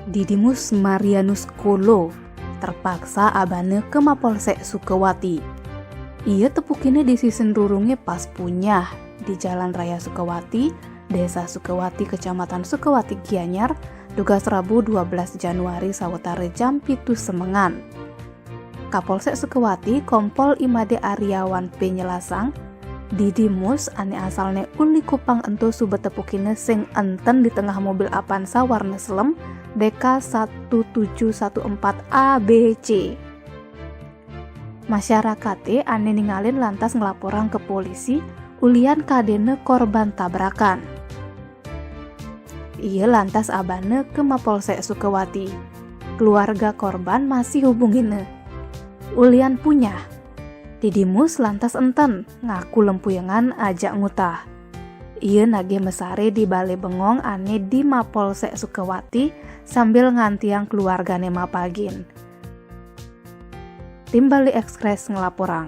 Didimus Marianus Kolo terpaksa abane ke Mapolsek Sukawati. Ia tepukine di sisen rurunge pas punyah di Jalan Raya Sukawati, Desa Sukawati, Kecamatan Sukawati Gianyar, Dugas Rabu 12 Januari sawetara jam 7 semengan. Kapolsek Sukawati Kompol Imade Aryawan Penyelasang Didimus ane asalnya uli Kupang ento subet tepukine sing enten di tengah mobil Avanza warna selem DK1714ABC. Masyarakate ane ningalin lantas ngelaporan ke polisi ulian kadene korban tabrakan. Ia lantas abane ke Mapolsek Sukawati. Keluarga korban masih hubungine. Ulian punya. Didimus lantas enten ngaku lempuyengan ajak ngutah. Ia nage mesare di Balai Bengong ane di Mapolsek Sukawati sambil ngantiang keluargane mapagin. Tim Bali Express ngelaporang.